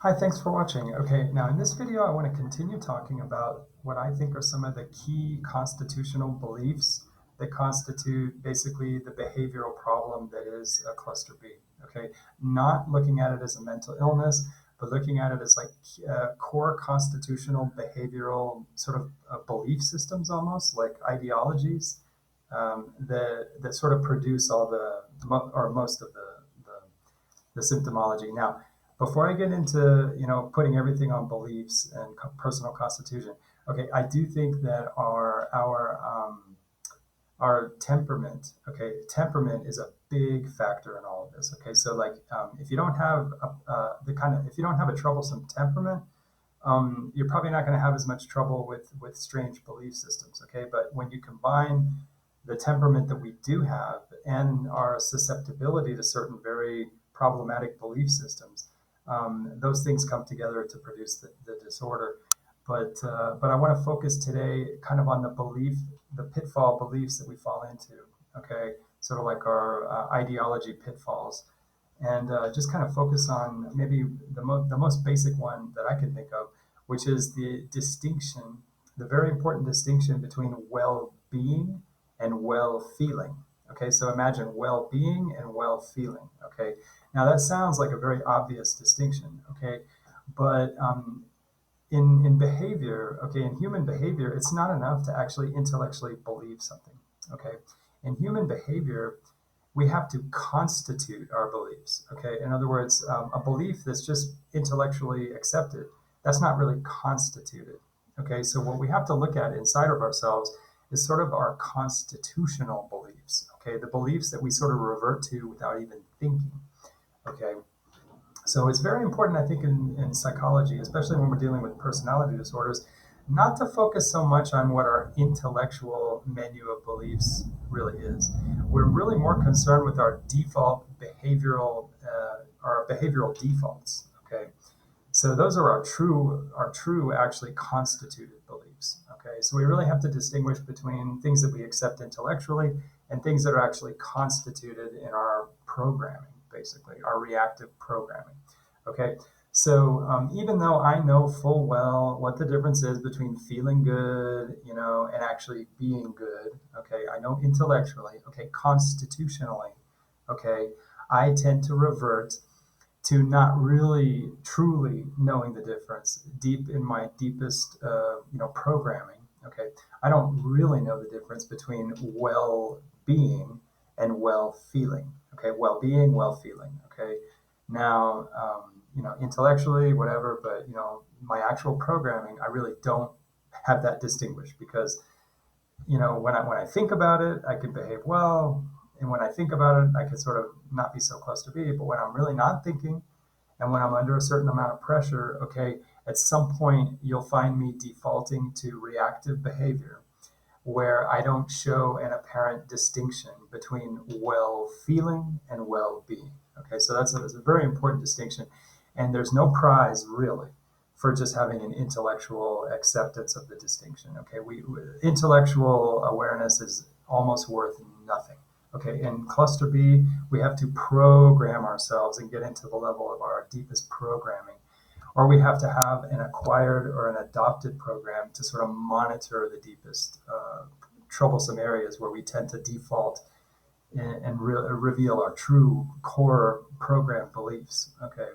Hi, thanks for watching. Okay, now in this video, I want to continue talking about what I think are some of the key constitutional beliefs that constitute basically the behavioral problem that is a cluster B. Okay, not looking at it as a mental illness, but looking at it as like core constitutional behavioral sort of belief systems, almost like ideologies that sort of produce all or most of the symptomology. Now, before I get into putting everything on beliefs and personal constitution, okay, I do think that our temperament, okay, temperament is a big factor in all of this. Okay, so like if you don't have if you don't have a troublesome temperament, you're probably not going to have as much trouble with strange belief systems. Okay, but when you combine the temperament that we do have and our susceptibility to certain very problematic belief systems, those things come together to produce the disorder. But I want to focus today kind of on the pitfall beliefs that we fall into. Okay, sort of like our ideology pitfalls, and just kind of focus on maybe the most basic one that I can think of, which is the distinction, the very important distinction between well-being and well-feeling. Okay, so imagine well-being and well-feeling. Okay, now that sounds like a very obvious distinction. Okay, but in behavior, okay, in human behavior, it's not enough to actually intellectually believe something. Okay, in human behavior, we have to constitute our beliefs. Okay, in other words, a belief that's just intellectually accepted, that's not really constituted. Okay, so what we have to look at inside of ourselves is sort of our constitutional beliefs. Okay, the beliefs that we sort of revert to without even thinking. Okay, so it's very important, I think, in psychology, especially when we're dealing with personality disorders, not to focus so much on what our intellectual menu of beliefs really is. We're really more concerned with our default our behavioral defaults. Okay, so those are our true, actually constituted beliefs. Okay, so we really have to distinguish between things that we accept intellectually and things that are actually constituted in our programming, basically our reactive programming. Okay, so even though I know full well what the difference is between feeling good, and actually being good, okay, I know intellectually, okay, constitutionally, okay, I tend to revert to not really truly knowing the difference deep in my deepest programming. Okay, I don't really know the difference between well-being and well-feeling. Okay, well-being, well-feeling. Okay, now intellectually whatever, but my actual programming, I really don't have that distinguished, because when I think about it, I can behave well, and when I think about it, I can sort of not be so close to B. But when I'm really not thinking, and when I'm under a certain amount of pressure, okay, at some point you'll find me defaulting to reactive behavior, where I don't show an apparent distinction between well feeling and well being. Okay, so that's a very important distinction. And there's no prize really for just having an intellectual acceptance of the distinction. Okay, intellectual awareness is almost worth nothing. Okay, in cluster B, we have to program ourselves and get into the level of our deepest programming, or we have to have an acquired or an adopted program to sort of monitor the deepest troublesome areas where we tend to default and reveal our true core program beliefs. Okay,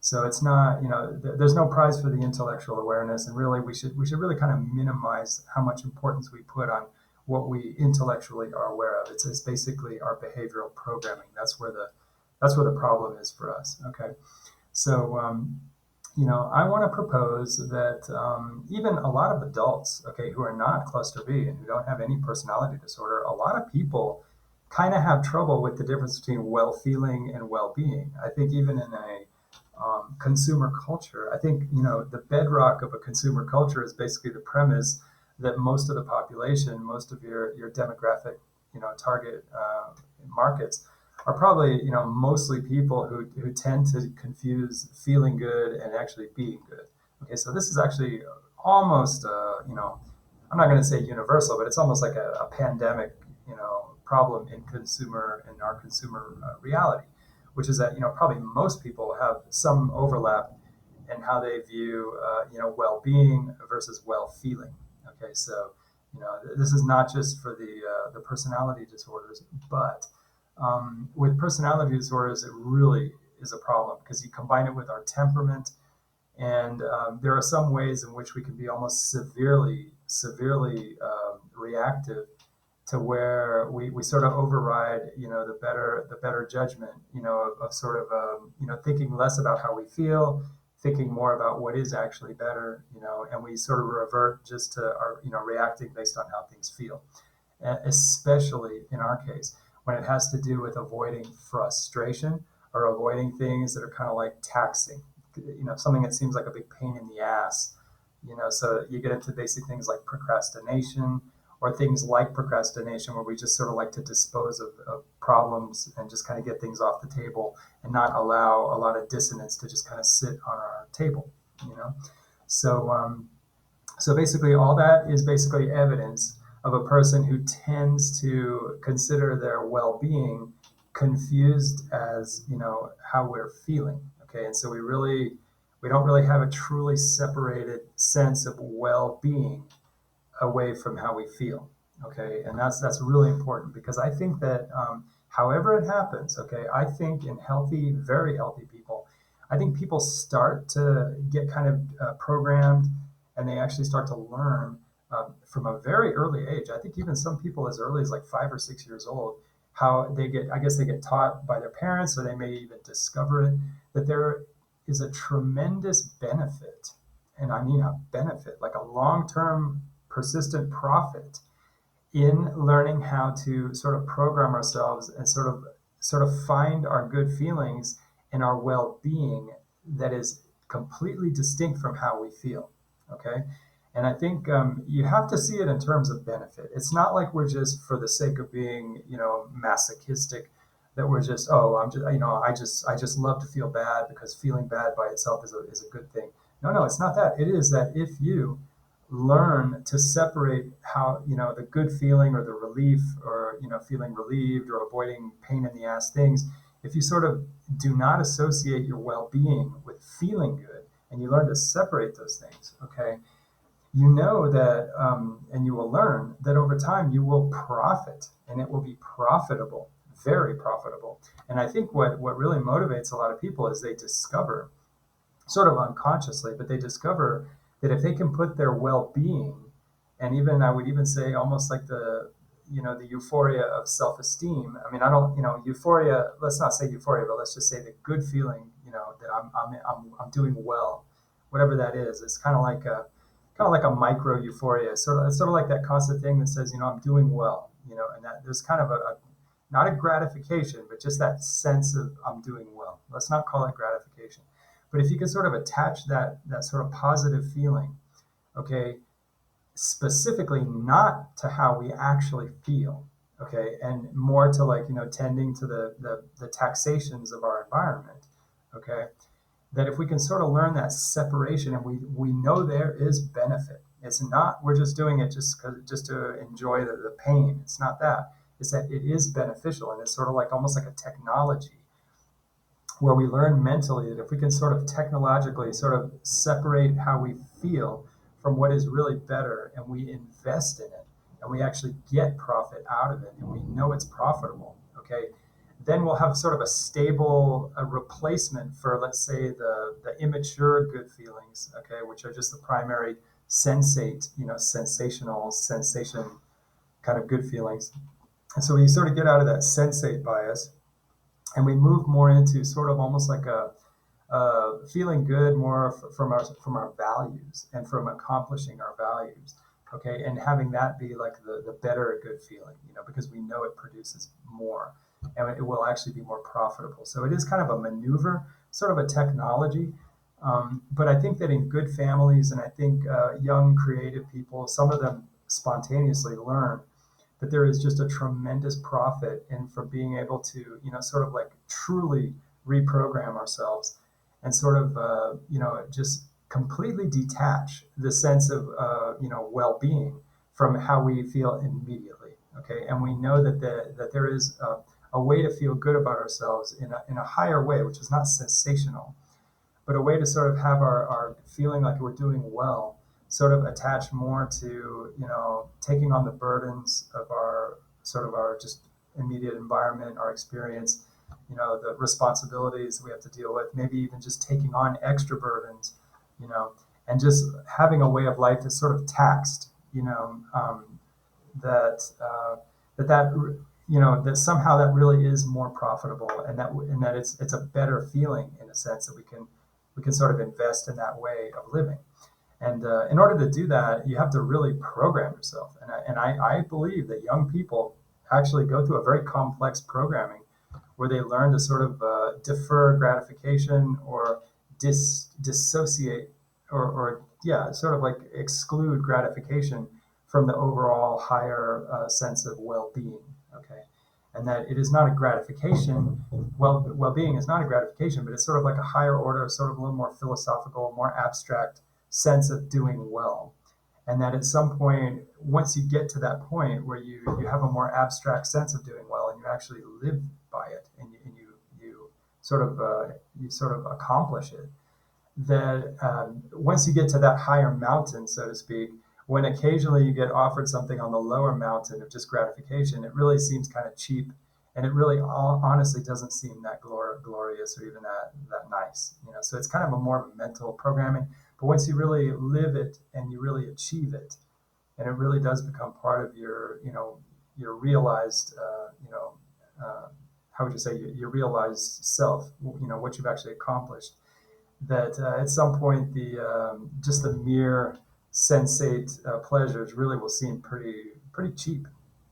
so it's not, there's no prize for the intellectual awareness, and really we should really kind of minimize how much importance we put on what we intellectually are aware of. It's basically our behavioral programming. That's where the problem is for us. Okay, so I want to propose that even a lot of adults, okay, who are not cluster B and who don't have any personality disorder, a lot of people kind of have trouble with the difference between well-feeling and well-being. I think even in a consumer culture, I think the bedrock of a consumer culture is basically the premise that most of the population, most of your demographic, target markets are probably mostly people who tend to confuse feeling good and actually being good. Okay, so this is actually almost I'm not going to say universal, but it's almost like a pandemic problem in our consumer reality, which is that probably most people have some overlap and how they view, well-being versus well-feeling. Okay, so this is not just for the personality disorders, but with personality disorders, it really is a problem because you combine it with our temperament, and there are some ways in which we can be almost severely reactive to where we sort of override, the better judgment, of sort of, thinking less about how we feel, thinking more about what is actually better, and we sort of revert just to our, reacting based on how things feel, especially in our case when it has to do with avoiding frustration or avoiding things that are kind of like taxing, something that seems like a big pain in the ass, so you get into basic things like procrastination, or things like procrastination where we just sort of like to dispose of problems and just kind of get things off the table and not allow a lot of dissonance to just kind of sit on our table, you know. So basically, all that is basically evidence of a person who tends to consider their well-being confused as, how we're feeling. Okay, and so we don't really have a truly separated sense of well-being away from how we feel. Okay, and that's really important because I think that, however it happens, okay, I think in healthy, very healthy people, I think people start to get kind of programmed, and they actually start to learn from a very early age. I think even some people as early as like 5 or 6 years old, how they get, I guess they get taught by their parents, or they may even discover it, that there is a tremendous benefit, and I mean a benefit, like a long-term persistent profit in learning how to sort of program ourselves and sort of find our good feelings and our well-being that is completely distinct from how we feel. Okay, and I think you have to see it in terms of benefit. It's not like we're just for the sake of being, masochistic, that we're just, oh, I'm just, I just love to feel bad because feeling bad by itself is a good thing. No, it's not that. It is that if you learn to separate how, the good feeling or the relief, or, feeling relieved or avoiding pain in the ass things, if you sort of do not associate your well-being with feeling good, and you learn to separate those things, okay, you know that, and you will learn that over time you will profit, and it will be profitable, very profitable. And I think what really motivates a lot of people is they discover, sort of unconsciously, but they discover that if they can put their well-being, and even I would even say almost like the euphoria of self-esteem. I mean, I don't, euphoria. Let's not say euphoria, but let's just say the good feeling, that I'm doing well, whatever that is. It's kind of like a micro euphoria. It's sort of like that constant thing that says, I'm doing well, and that there's kind of a not a gratification, but just that sense of I'm doing well. Let's not call it gratification. But if you can sort of attach that sort of positive feeling, okay, specifically not to how we actually feel, okay, and more to, like, tending to the taxations of our environment, okay, that if we can sort of learn that separation, and we know there is benefit. It's not we're just doing it just to enjoy the pain. It's not that. It's that it is beneficial, and it's sort of like almost like a technology where we learn mentally that if we can sort of technologically sort of separate how we feel from what is really better, and we invest in it, and we actually get profit out of it, and we know it's profitable, okay, then we'll have sort of a stable replacement for, let's say, the immature good feelings, okay, which are just the primary sensational sensation kind of good feelings. And so we sort of get out of that sensate bias, and we move more into sort of almost like a feeling good more from our values and from accomplishing our values, okay, and having that be like the better good feeling, because we know it produces more, and it will actually be more profitable. So it is kind of a maneuver, sort of a technology. But I think that in good families, and I think young creative people, some of them spontaneously learn that there is just a tremendous profit in from being able to, sort of like truly reprogram ourselves, and sort of, just completely detach the sense of, well-being from how we feel immediately. Okay, and we know that there is a way to feel good about ourselves in a higher way, which is not sensational, but a way to sort of have our feeling like we're doing well sort of attached more to, taking on the burdens of our sort of our just immediate environment, our experience, the responsibilities we have to deal with, maybe even just taking on extra burdens, you know, and just having a way of life that's sort of taxed, that that somehow that really is more profitable, and that it's a better feeling in a sense that we can sort of invest in that way of living. And in order to do that, you have to really program yourself. And I believe that young people actually go through a very complex programming where they learn to sort of defer gratification or dissociate or yeah, sort of like exclude gratification from the overall higher sense of well-being. Okay, and that it is not a gratification. Well-being is not a gratification, but it's sort of like a higher order, sort of a little more philosophical, more abstract sense of doing well. And that at some point, once you get to that point where you have a more abstract sense of doing well and you actually live by it, and you sort of accomplish it, that once you get to that higher mountain, so to speak, when occasionally you get offered something on the lower mountain of just gratification, it really seems kind of cheap, and it really honestly doesn't seem that glorious or even that nice. So it's kind of a more of a mental programming. But once you really live it and you really achieve it, and it really does become part of your realized, how would you say, your realized self, what you've actually accomplished, that at some point just the mere sensate pleasures really will seem pretty cheap,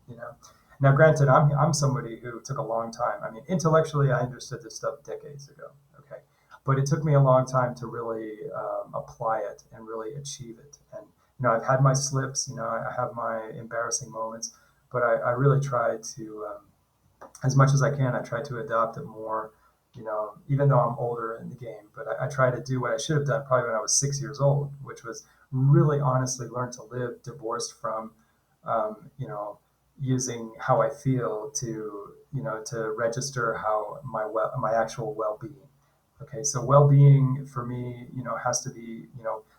you know. Now, granted, I'm somebody who took a long time. I mean, intellectually, I understood this stuff decades ago. Okay, but it took me a long time to really apply it and really achieve it. And I've had my slips. I have my embarrassing moments, but I really try to, as much as I can, I try to adopt it more, even though I'm older in the game. But I try to do what I should have done probably when I was 6 years old, which was really honestly learn to live divorced from, using how I feel to register how my actual well-being. Okay, so well-being for me, has to be,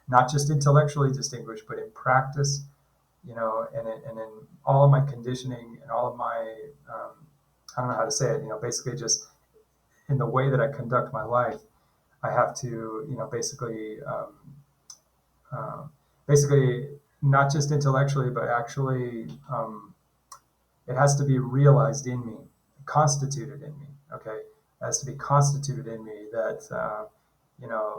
not just intellectually distinguished, but in practice, and in all of my conditioning and all of my, I don't know how to say it, basically just in the way that I conduct my life. I have to, uh, basically not just intellectually, but actually, it has to be realized in me, constituted in me. Okay, it has to be constituted in me that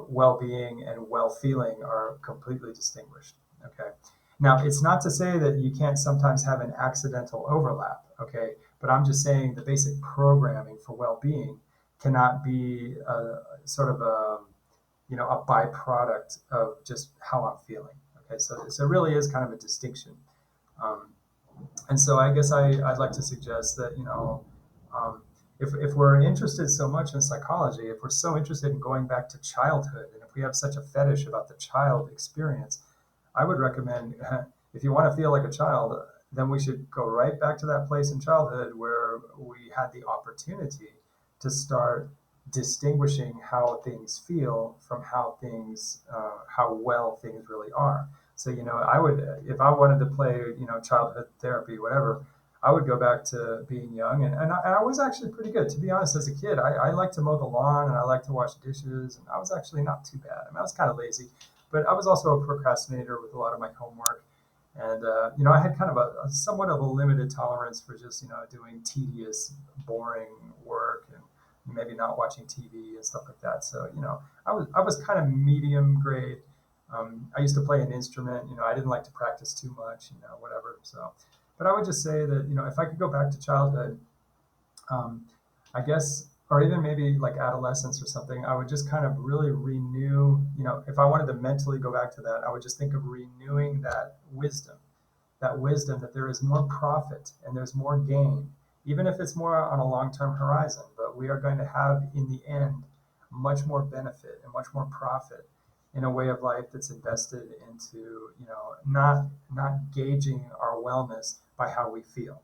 well-being and well-feeling are completely distinguished. Okay, now it's not to say that you can't sometimes have an accidental overlap. Okay, but I'm just saying the basic programming for well-being cannot be sort of a byproduct of just how I'm feeling. Okay, so it really is kind of a distinction. Um, and so I guess I'd like to suggest that, um, if we're interested so much in psychology, if we're so interested in going back to childhood, and if we have such a fetish about the child experience, I would recommend, if you want to feel like a child, then we should go right back to that place in childhood where we had the opportunity to start distinguishing how things feel from how well things really are. So, I would, if I wanted to play, childhood therapy, whatever, I would go back to being young. And I was actually pretty good. To be honest, as a kid, I liked to mow the lawn and I liked to wash dishes. And I was actually not too bad. I mean, I was kind of lazy, but I was also a procrastinator with a lot of my homework. And, I had kind of a somewhat of a limited tolerance for just, doing tedious, boring work and maybe not watching TV and stuff like that. So, I was kind of medium grade. I used to play an instrument. I didn't like to practice too much. Whatever. So, but I would just say that if I could go back to childhood, um, I guess, or even maybe like adolescence or something, I would just kind of really renew. If I wanted to mentally go back to that, I would just think of renewing that wisdom that there is more profit and there's more gain, even if it's more on a long-term horizon. But we are going to have, in the end, much more benefit and much more profit in a way of life that's invested into, not gauging our wellness by how we feel.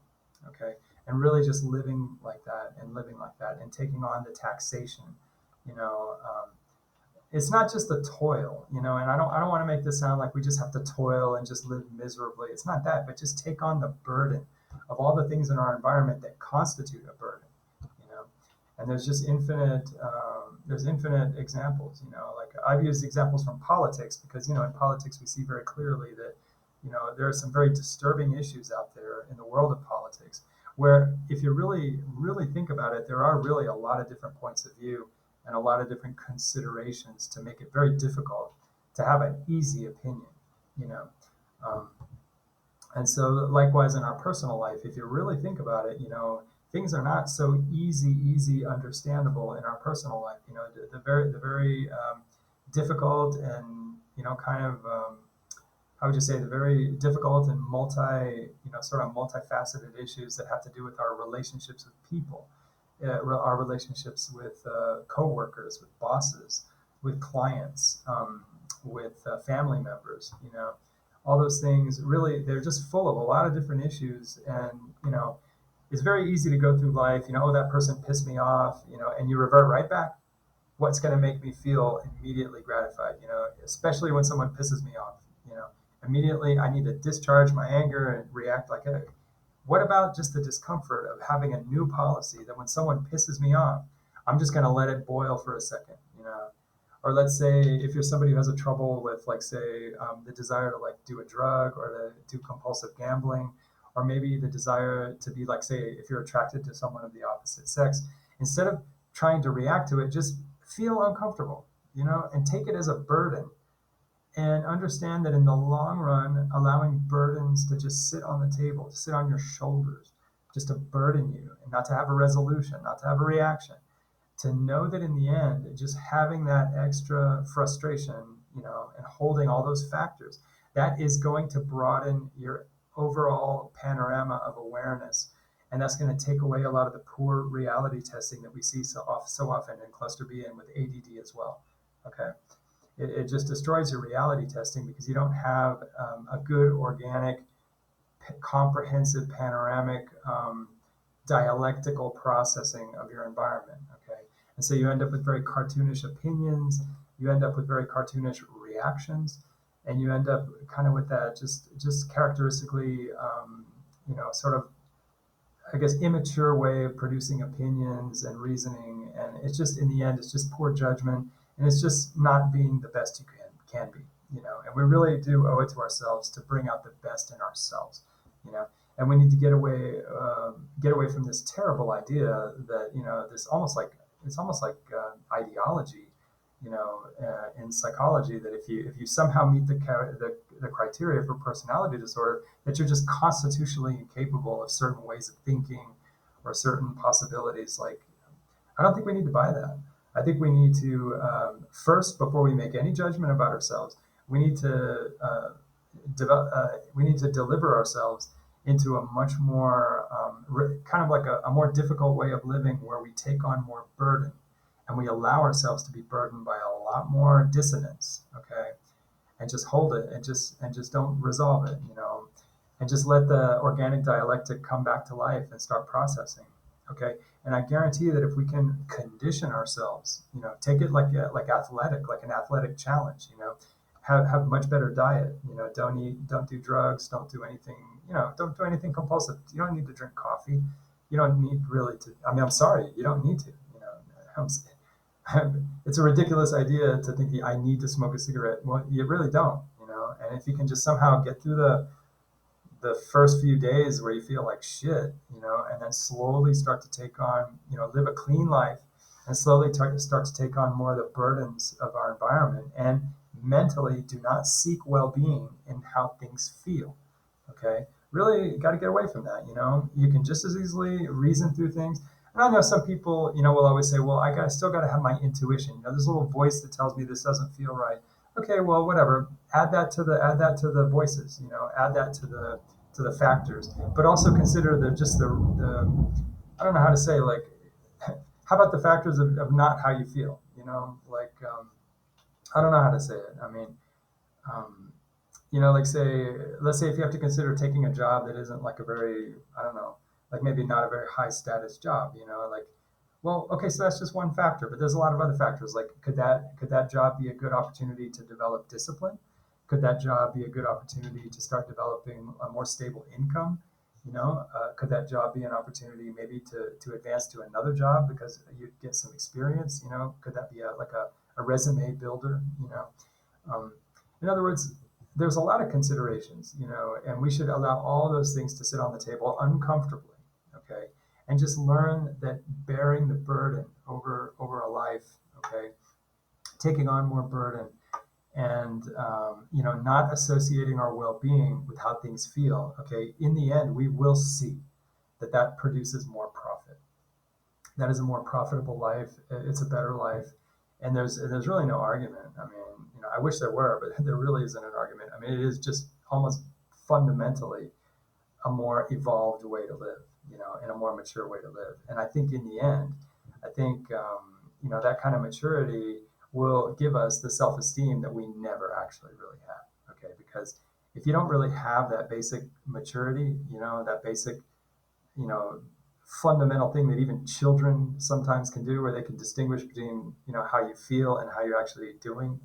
Okay, and really just living like that and taking on the taxation, you know, um, it's not just the toil, and I don't want to make this sound like we just have to toil and just live miserably. It's not that, but just take on the burden of all the things in our environment that constitute a burden, you know. And there's just there's infinite examples, like I've used examples from politics because, in politics we see very clearly that, there are some very disturbing issues out there in the world of politics where if you really, really think about it, there are really a lot of different points of view and a lot of different considerations to make it very difficult to have an easy opinion, you know. Um, and so likewise in our personal life, if you really think about it, things are not so easy understandable in our personal life. The very difficult and, kind of, how would you say, the very difficult and sort of multifaceted issues that have to do with our relationships with people, our relationships with coworkers, with bosses, with clients, with family members, all those things really, they're just full of a lot of different issues. And, it's very easy to go through life, oh, that person pissed me off, and you revert right back. What's going to make me feel immediately gratified, especially when someone pisses me off, immediately I need to discharge my anger and react like, hey, what about just the discomfort of having a new policy that when someone pisses me off, I'm just going to let it boil for a second, Or let's say if you're somebody who has a trouble with, like, say, the desire to like do a drug or to do compulsive gambling, or maybe the desire to be like, say, if you're attracted to someone of the opposite sex, instead of trying to react to it, just feel uncomfortable, and take it as a burden and understand that in the long run, allowing burdens to just sit on the table, to sit on your shoulders, just to burden you and not to have a resolution, not to have a reaction, to know that in the end, just having that extra frustration, and holding all those factors, that is going to broaden your overall panorama of awareness. And that's going to take away a lot of the poor reality testing that we see so often in cluster B and with ADD as well. Okay. It just destroys your reality testing because you don't have a good, organic, comprehensive, panoramic, dialectical processing of your environment. Okay, and so you end up with very cartoonish opinions. You end up with very cartoonish reactions, and you end up kind of with that just characteristically, sort of, I guess, immature way of producing opinions and reasoning. And it's just, in the end, it's just poor judgment, and it's just not being the best you can be, and we really do owe it to ourselves to bring out the best in ourselves, and we need to get away from this terrible idea that, this almost like, it's almost like ideology, in psychology, that if you somehow meet the criteria for personality disorder, that you're just constitutionally incapable of certain ways of thinking or certain possibilities. Like, I don't think we need to buy that. I think we need to, first, before we make any judgment about ourselves, we need to deliver ourselves into a much more kind of like a more difficult way of living, where we take on more burden and we allow ourselves to be burdened by a lot more dissonance. Okay, and just hold it and just don't resolve it, and just let the organic dialectic come back to life and start processing. Okay, and I guarantee that if we can condition ourselves, take it like an athletic challenge, have much better diet, don't do drugs, don't do anything, don't do anything compulsive. You don't need to drink coffee. You don't need really to. I mean, I'm sorry, you don't need to. It's a ridiculous idea to think that I need to smoke a cigarette. Well, you really don't, And if you can just somehow get through the first few days where you feel like shit, and then slowly start to take on, live a clean life, and slowly start to take on more of the burdens of our environment, and mentally do not seek well-being in how things feel. Okay, really got to get away from that. You can just as easily reason through things. And I know some people, will always say, well, still got to have my intuition. This little voice that tells me this doesn't feel right. Okay, well, whatever. Add that to the voices. Add that to the factors. But also consider the I don't know how to say, like, how about the factors of not how you feel? Like, I don't know how to say it. I mean, like, let's say if you have to consider taking a job that isn't like a very, I don't know, like maybe not a very high status job, like, Well, okay, so that's just one factor, but there's a lot of other factors. Like, could that job be a good opportunity to develop discipline? Could that job be a good opportunity to start developing a more stable income? Could that job be an opportunity maybe to advance to another job because you get some experience? Could that be a resume builder? Um, in other words, there's a lot of considerations, and we should allow all those things to sit on the table uncomfortably, okay, and just learn that bearing the burden over a life, okay, taking on more burden, and not associating our well-being with how things feel, okay, in the end, we will see that produces more profit. That is a more profitable life. It's a better life, and there's really no argument. I mean, I wish there were, but there really isn't an argument. I mean, it is just almost fundamentally a more evolved way to live, and a more mature way to live. And I think in the end, I think that kind of maturity will give us the self-esteem that we never actually really have. Okay, because if you don't really have that basic maturity, that basic you know fundamental thing that even children sometimes can do, where they can distinguish between how you feel and how you're actually doing,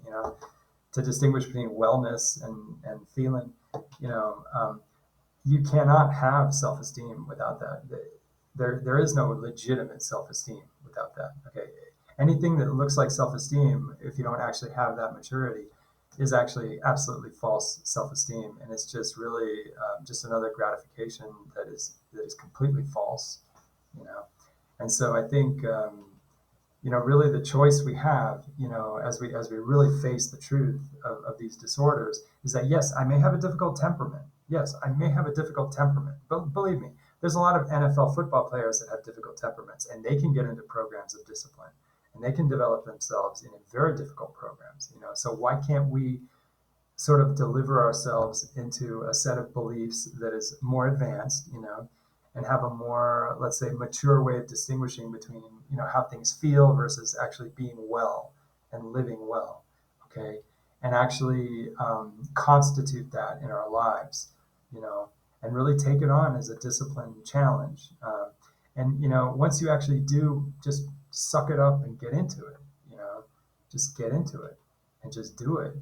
to distinguish between wellness and feeling. You cannot have self-esteem without that. There is no legitimate self-esteem without that. Okay, anything that looks like self-esteem, if you don't actually have that maturity, is actually absolutely false self-esteem, and it's just really just another gratification that is completely false. you know. And so I think really the choice we have, as we really face the truth of these disorders, is that yes, I may have a difficult temperament. Yes, I may have a difficult temperament, but believe me, there's a lot of NFL football players that have difficult temperaments, and they can get into programs of discipline, and they can develop themselves in very difficult programs. So why can't we sort of deliver ourselves into a set of beliefs that is more advanced, and have a more, let's say, mature way of distinguishing between, how things feel versus actually being well and living well, okay, and actually constitute that in our lives, you know, and really take it on as a discipline challenge. And once you actually do, just suck it up and get into it, just get into it and just do it.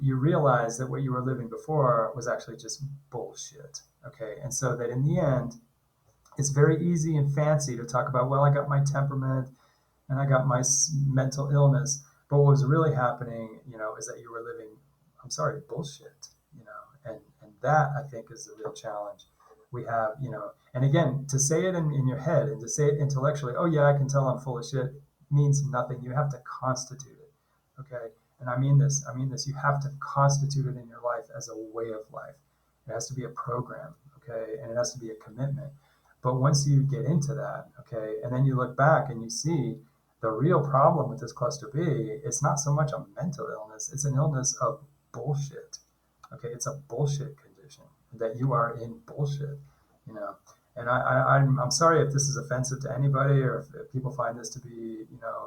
You realize that what you were living before was actually just bullshit. Okay. And so that in the end, it's very easy and fancy to talk about, well, I got my temperament and I got my mental illness. But what was really happening, is that you were living, I'm sorry, bullshit, and that I think is the real challenge we have, and again, to say it in your head and to say it intellectually, oh yeah, I can tell I'm full of shit, means nothing. You have to constitute it. Okay. And I mean this, you have to constitute it in your life as a way of life. It has to be a program. Okay. And it has to be a commitment. But once you get into that, okay, and then you look back and you see the real problem with this cluster B, it's not so much a mental illness, it's an illness of bullshit. Okay, it's a bullshit condition that you are in bullshit, you know. And I'm sorry if this is offensive to anybody, or if people find this to be,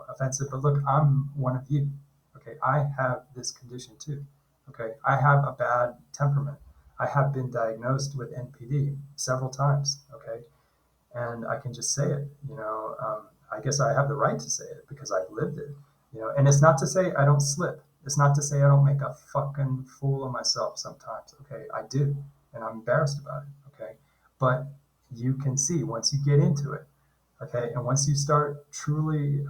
offensive, but look, I'm one of you. Okay, I have this condition too. Okay, I have a bad temperament. I have been diagnosed with NPD several times. Okay, and I can just say it. I guess I have the right to say it because I've lived it. And it's not to say I don't slip. It's not to say I don't make a fucking fool of myself sometimes. Okay, I do, and I'm embarrassed about it. Okay, but you can see once you get into it. Okay, and once you start truly,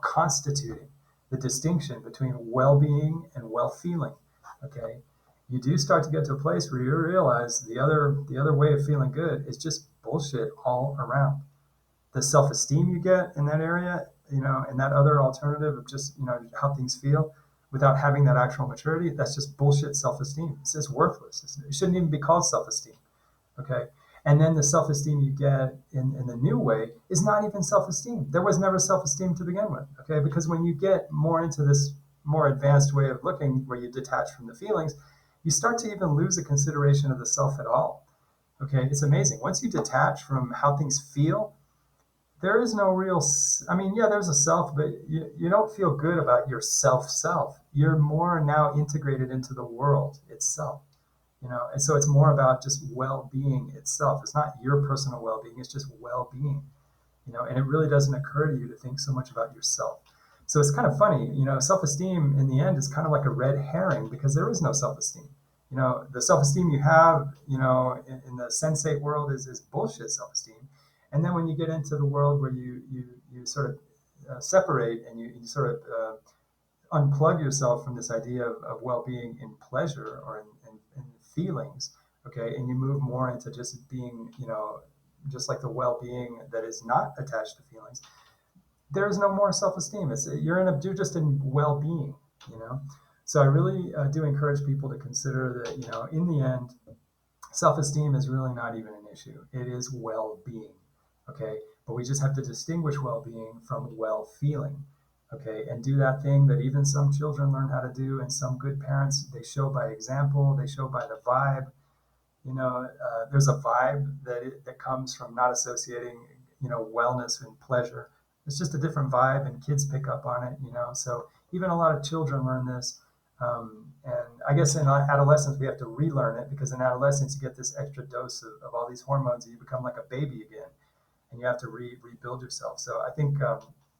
constituting the distinction between well-being and well-feeling. Okay, you do start to get to a place where you realize the other way of feeling good is just bullshit all around. The self-esteem you get in that area, and that other alternative of just, how things feel without having that actual maturity, that's just bullshit self-esteem. It's just worthless. It shouldn't even be called self-esteem. Okay. And then the self-esteem you get in the new way is not even self-esteem. There was never self-esteem to begin with. Okay. Because when you get more into this more advanced way of looking, where you detach from the feelings, you start to even lose a consideration of the self at all. Okay. It's amazing. Once you detach from how things feel, there is no real, I mean, yeah, there's a self, but you don't feel good about your self. You're more now integrated into the world itself. And so it's more about just well-being itself. It's not your personal well-being, it's just well-being. and it really doesn't occur to you to think so much about yourself. So it's kind of funny, self-esteem in the end is kind of like a red herring because there is no self-esteem. The self-esteem you have, in the sensate world is bullshit self-esteem. And then when you get into the world where you sort of separate and you sort of unplug yourself from this idea of well-being in pleasure or in feelings, okay, and you move more into just being, just like the well-being that is not attached to feelings, there is no more self-esteem. You're just in well-being, you know. So I really do encourage people to consider that, in the end, self-esteem is really not even an issue. It is well-being, okay? But we just have to distinguish well-being from well-feeling, okay? And do that thing that even some children learn how to do, and some good parents, they show by example, they show by the vibe. There's a vibe that comes from not associating, wellness and pleasure. It's just a different vibe, and kids pick up on it. So even a lot of children learn this. And I guess in adolescence, we have to relearn it because in adolescence, you get this extra dose of all these hormones, and you become like a baby again, and you have to rebuild yourself. So I think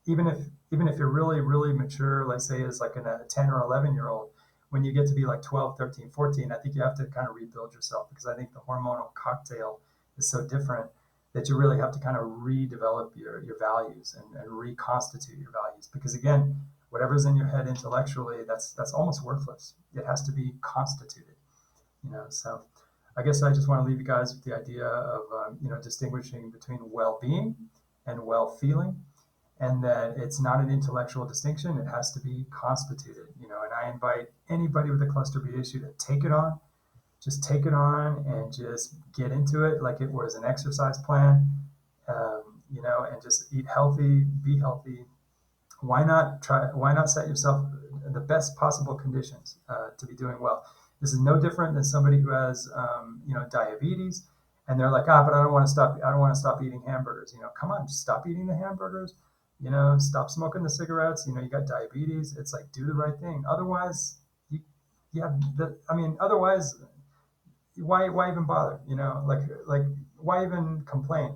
even if you're really, really mature, like say as like a 10 or 11-year-old, when you get to be like 12, 13, 14, I think you have to kind of rebuild yourself because I think the hormonal cocktail is so different that you really have to kind of redevelop your values and reconstitute your values. Because again, whatever's in your head intellectually, that's almost worthless. It has to be constituted. So I guess I just want to leave you guys with the idea of, distinguishing between well-being and well-feeling, and that it's not an intellectual distinction. It has to be constituted. And I invite anybody with a cluster B issue to take it on. Just take it on and just get into it like it was an exercise plan, and just eat healthy, be healthy. Why not set yourself the best possible conditions to be doing well? This is no different than somebody who has, diabetes, and they're like, but I don't want to stop. I don't want to stop eating hamburgers. Come on, just stop eating the hamburgers. Stop smoking the cigarettes. You got diabetes. It's like, do the right thing. Otherwise, otherwise, why even bother? Like why even complain?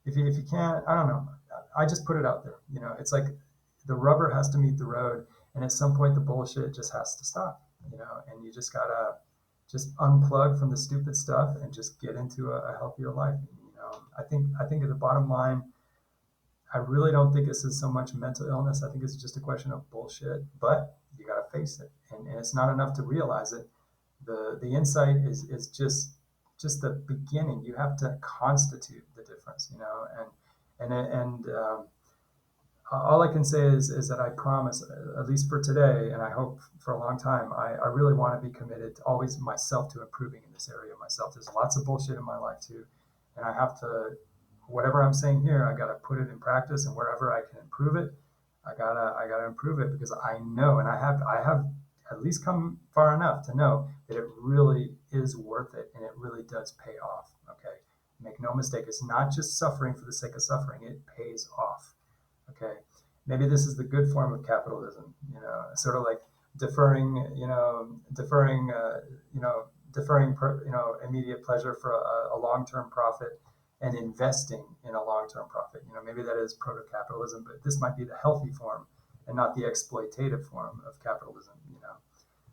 If you can't, I don't know. I just put it out there. It's like the rubber has to meet the road, and at some point the bullshit just has to stop. And you just gotta just unplug from the stupid stuff and just get into a healthier life. I think at the bottom line, I really don't think this is so much mental illness. I think it's just a question of bullshit, but you got to face it. And it's not enough to realize it. The insight is just the beginning. You have to constitute the difference, and all I can say is that I promise, at least for today, and I hope for a long time, I really want to be committed to always myself to improving in this area of myself. There's lots of bullshit in my life too, and I have to, whatever I'm saying here, I got to put it in practice, and wherever I can improve it, I gotta improve it because I know, and I have at least come far enough to know that it really is worth it, and it really does pay off. Okay, make no mistake, it's not just suffering for the sake of suffering; it pays off. Okay, maybe this is the good form of capitalism. Sort of like deferring immediate pleasure for a long-term profit and investing in a long-term profit. Maybe that is proto-capitalism, but this might be the healthy form and not the exploitative form of capitalism.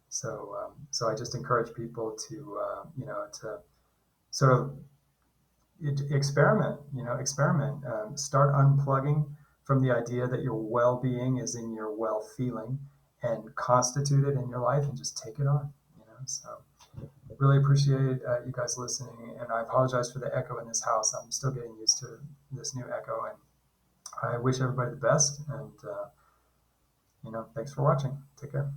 So I just encourage people to sort of experiment, start unplugging from the idea that your well-being is in your well-feeling, and constitute it in your life, and just take it on. So really appreciate you guys listening, and I apologize for the echo in this house. I'm still getting used to this new echo, and I wish everybody the best, and thanks for watching. Take care.